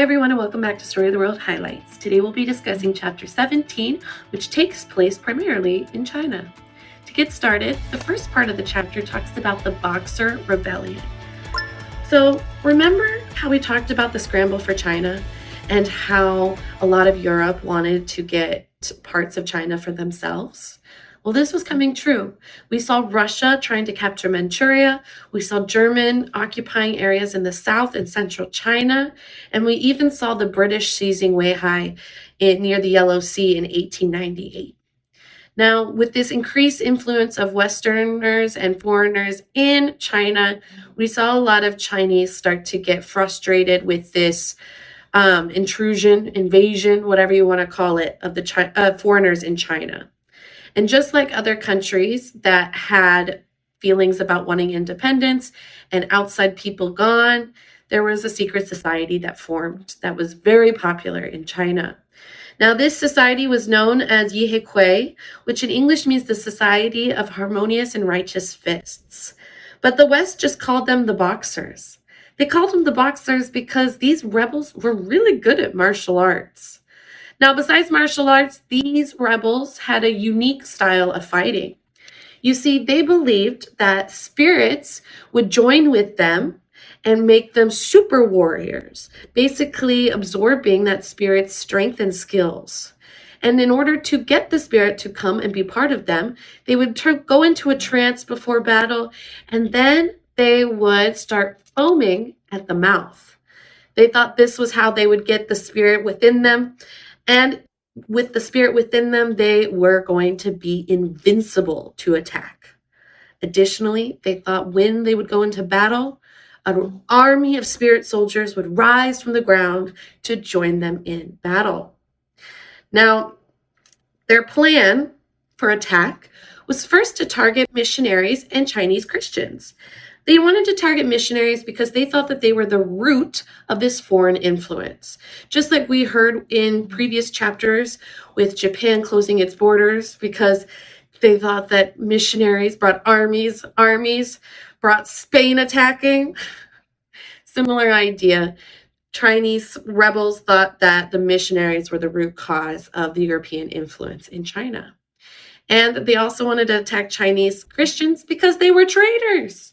everyone, and welcome back to Story of the World Highlights. Today we'll be discussing Chapter 17, which takes place primarily in China. To get started, the first part of the chapter talks about the Boxer Rebellion. So remember how we talked about the scramble for China and how a lot of Europe wanted to get parts of China for themselves? Well, this was coming true. We saw Russia trying to capture Manchuria. We saw German occupying areas in the south and central China. And we even saw the British seizing Weihai near the Yellow Sea in 1898. Now, with this increased influence of Westerners and foreigners in China, we saw a lot of Chinese start to get frustrated with this intrusion, invasion, whatever you want to call it, of the foreigners in China. And just like other countries that had feelings about wanting independence and outside people gone, there was a secret society that formed that was very popular in China. Now, this society was known as Yihequei, which in English means the Society of Harmonious and Righteous Fists. But the West just called them the Boxers. They called them the Boxers because these rebels were really good at martial arts. Now, besides martial arts, these rebels had a unique style of fighting. You see, they believed that spirits would join with them and make them super warriors, basically absorbing that spirit's strength and skills. And in order to get the spirit to come and be part of them, they would go into a trance before battle, and then they would start foaming at the mouth. They thought this was how they would get the spirit within them. And with the spirit within them, they were going to be invincible to attack. Additionally, they thought when they would go into battle, an army of spirit soldiers would rise from the ground to join them in battle. Now, their plan for attack was first to target missionaries and Chinese Christians. They wanted to target missionaries because they thought that they were the root of this foreign influence. Just like we heard in previous chapters with Japan closing its borders because they thought that missionaries brought armies brought Spain attacking. Similar idea. Chinese rebels thought that the missionaries were the root cause of the European influence in China. And they also wanted to attack Chinese Christians because they were traitors.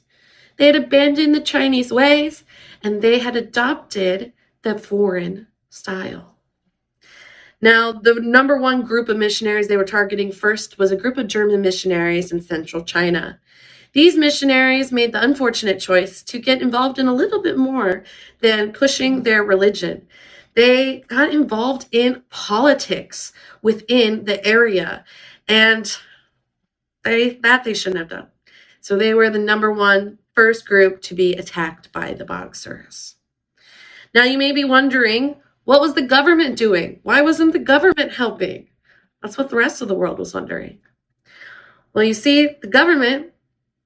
They had abandoned the Chinese ways, and they had adopted the foreign style. Now, the number one group of missionaries they were targeting first was a group of German missionaries in central China. These missionaries made the unfortunate choice to get involved in a little bit more than pushing their religion. They got involved in politics within the area, and they shouldn't have done. So they were the number one first group to be attacked by the Boxers. Now you may be wondering, what was the government doing? Why wasn't the government helping? That's what the rest of the world was wondering. Well, you see, the government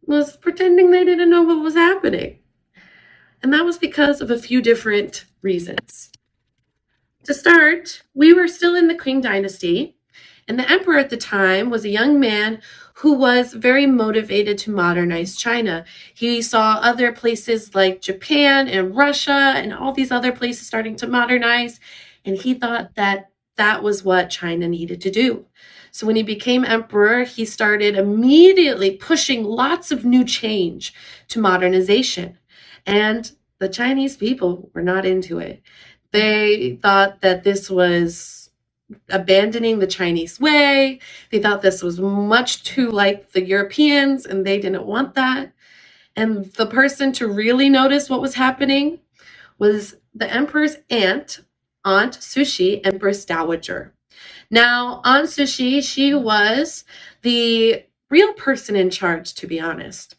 was pretending they didn't know what was happening. And that was because of a few different reasons. To start, we were still in the Qing dynasty, and the emperor at the time was a young man who was very motivated to modernize China. He saw other places like Japan and Russia and all these other places starting to modernize, and he thought that that was what China needed to do. So when he became emperor, he started immediately pushing lots of new change to modernization. And the Chinese people were not into it. They thought that this was abandoning the Chinese way. They thought this was much too like the Europeans, and they didn't want that. And the person to really notice what was happening was the emperor's Aunt Cixi, Empress Dowager. Now, Aunt Cixi, she was the real person in charge, to be honest.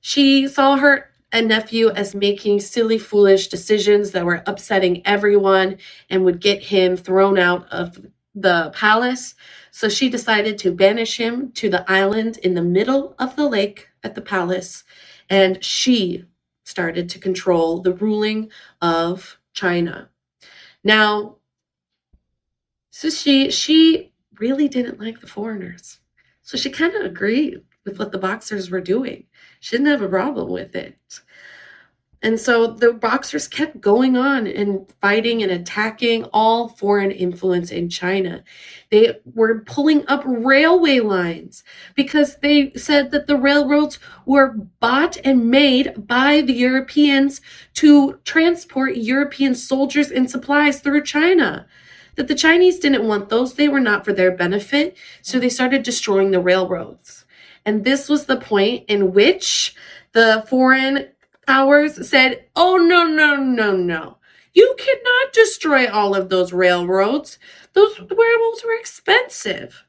She saw her nephew as making silly, foolish decisions that were upsetting everyone and would get him thrown out of the palace. So she decided to banish him to the island in the middle of the lake at the palace. And she started to control the ruling of China. Now, Cixi, she really didn't like the foreigners. So she kind of agreed with what the Boxers were doing. She didn't have a problem with it. And so the Boxers kept going on and fighting and attacking all foreign influence in China. They were pulling up railway lines because they said that the railroads were bought and made by the Europeans to transport European soldiers and supplies through China. That the Chinese didn't want those, they were not for their benefit, so they started destroying the railroads. And this was the point in which the foreign powers said, oh, no, no, no, no. You cannot destroy all of those railroads. Those railroads were expensive.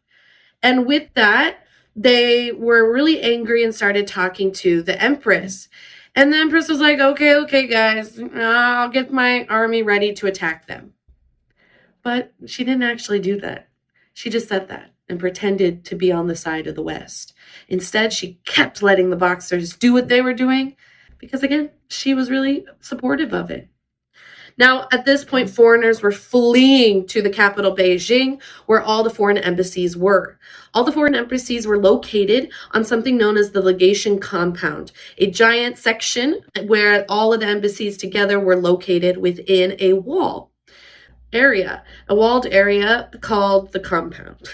And with that, they were really angry and started talking to the Empress. And the Empress was like, okay, guys, I'll get my army ready to attack them. But she didn't actually do that. She just said that and pretended to be on the side of the West. Instead, she kept letting the Boxers do what they were doing because, again, she was really supportive of it. Now, at this point, foreigners were fleeing to the capital, Beijing, where all the foreign embassies were. All the foreign embassies were located on something known as the legation compound, a giant section where all of the embassies together were located within a walled area called the compound.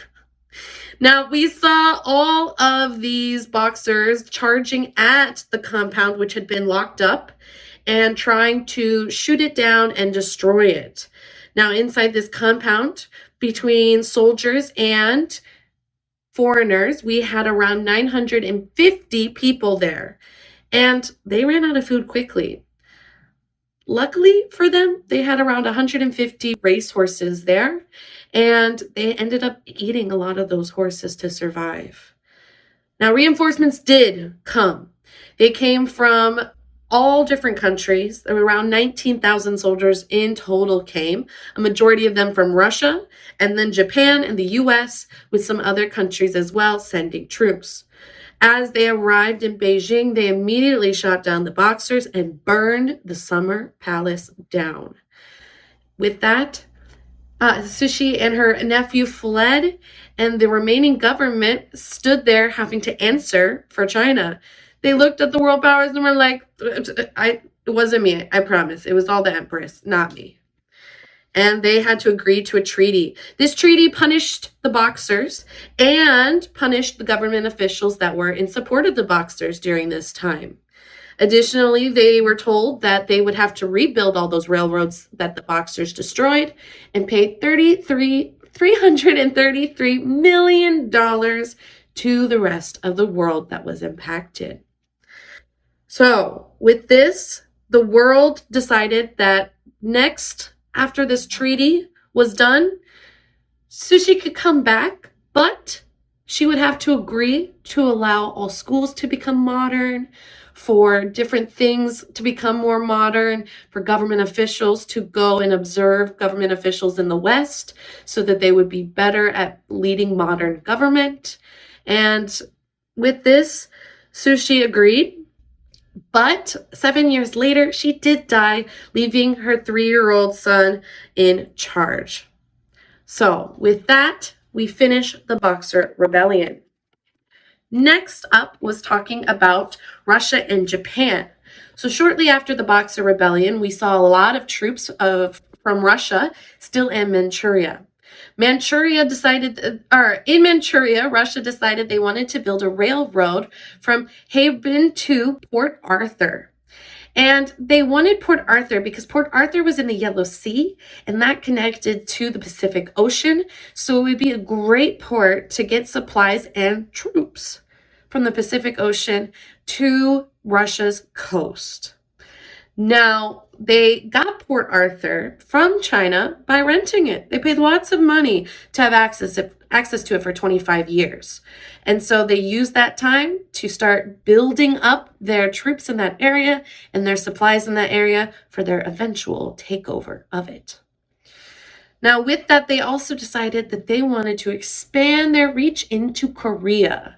Now, we saw all of these Boxers charging at the compound, which had been locked up, and trying to shoot it down and destroy it. Now, inside this compound, between soldiers and foreigners, we had around 950 people there, and they ran out of food quickly. Luckily for them, they had around 150 racehorses there, and they ended up eating a lot of those horses to survive. Now, reinforcements did come. They came from all different countries. There were around 19,000 soldiers in total came, a majority of them from Russia, and then Japan and the US, with some other countries as well, sending troops. As they arrived in Beijing, they immediately shot down the Boxers and burned the Summer Palace down. With that, Cixi and her nephew fled, and the remaining government stood there having to answer for China. They looked at the world powers and were like, it wasn't me, I promise. It was all the Empress, not me. And they had to agree to a treaty. This treaty punished the Boxers and punished the government officials that were in support of the Boxers during this time. Additionally, they were told that they would have to rebuild all those railroads that the Boxers destroyed and pay $333 million to the rest of the world that was impacted. So with this, the world decided that next, after this treaty was done, Cixi could come back, but she would have to agree to allow all schools to become modern, for different things to become more modern, for government officials to go and observe government officials in the West so that they would be better at leading modern government. And with this, Cixi agreed. But 7 years later, she did die, leaving her 3-year-old son in charge. So with that, we finish the Boxer Rebellion. Next up was talking about Russia and Japan. So shortly after the Boxer Rebellion, we saw a lot of troops from Russia still in Manchuria. In Manchuria, Russia decided they wanted to build a railroad from Harbin to Port Arthur. And they wanted Port Arthur because Port Arthur was in the Yellow Sea, and that connected to the Pacific Ocean. So it would be a great port to get supplies and troops from the Pacific Ocean to Russia's coast. Now, they got Port Arthur from China by renting it. They paid lots of money to have access to it for 25 years. And so they used that time to start building up their troops in that area and their supplies in that area for their eventual takeover of it. Now, with that, they also decided that they wanted to expand their reach into Korea.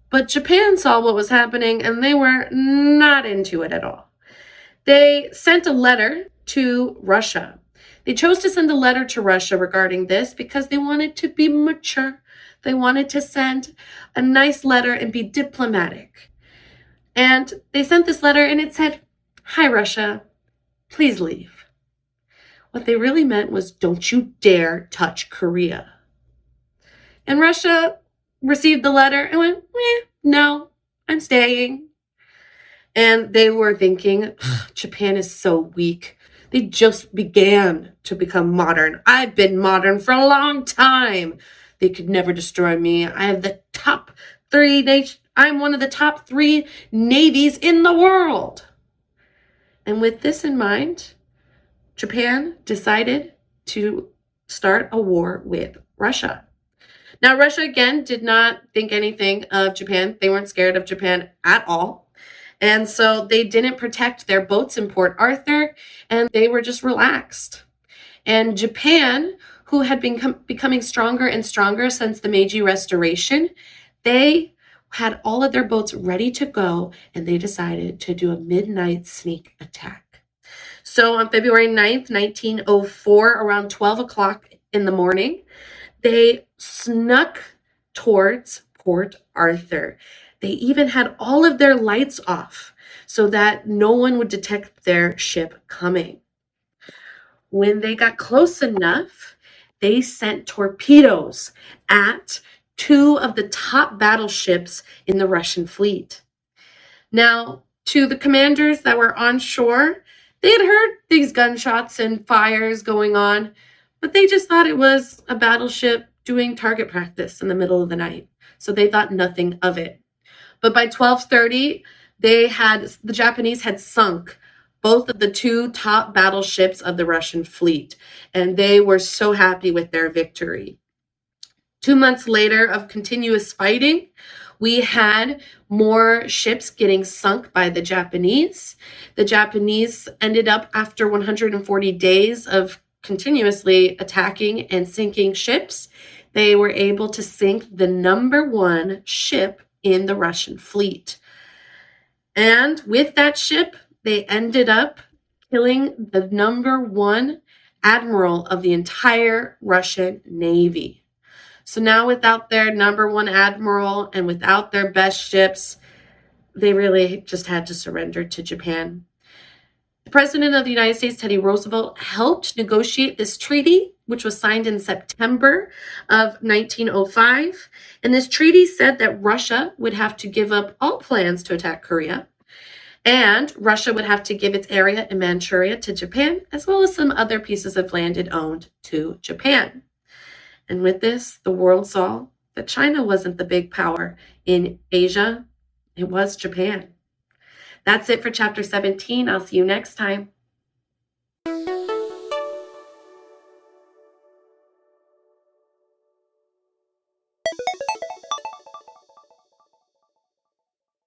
But Japan saw what was happening and they were not into it at all. They sent a letter to Russia. They chose to send a letter to Russia regarding this because they wanted to be mature. They wanted to send a nice letter and be diplomatic. And they sent this letter and it said, "Hi, Russia. Please leave." What they really meant was, "Don't you dare touch Korea." And Russia received the letter and went, "No, I'm staying." And they were thinking, Japan is so weak. They just began to become modern. I've been modern for a long time. They could never destroy me. I have the top 3 nations. I'm one of the top 3 navies in the world. And with this in mind, Japan decided to start a war with Russia. Now, Russia, again, did not think anything of Japan. They weren't scared of Japan at all. And so they didn't protect their boats in Port Arthur, and they were just relaxed. And Japan, who had been becoming stronger and stronger since the Meiji Restoration, they had all of their boats ready to go, and they decided to do a midnight sneak attack. So on February 9th, 1904, around 12 o'clock in the morning, they snuck towards Port Arthur. They even had all of their lights off so that no one would detect their ship coming. When they got close enough, they sent torpedoes at 2 of the top battleships in the Russian fleet. Now, to the commanders that were on shore, they had heard these gunshots and fires going on, but they just thought it was a battleship doing target practice in the middle of the night. So they thought nothing of it. But by 12:30, the Japanese had sunk both of the 2 top battleships of the Russian fleet, and they were so happy with their victory. 2 months later of continuous fighting, we had more ships getting sunk by the Japanese. The Japanese ended up, after 140 days of continuously attacking and sinking ships, they were able to sink the number 1 ship in the Russian fleet. And with that ship, they ended up killing the number 1 admiral of the entire Russian Navy. So now, without their number 1 admiral and without their best ships, they really just had to surrender to Japan. The President of the United States, Teddy Roosevelt, helped negotiate this treaty, which was signed in September of 1905. And this treaty said that Russia would have to give up all plans to attack Korea, and Russia would have to give its area in Manchuria to Japan, as well as some other pieces of land it owned to Japan. And with this, the world saw that China wasn't the big power in Asia. It was Japan. That's it for chapter 17. I'll see you next time.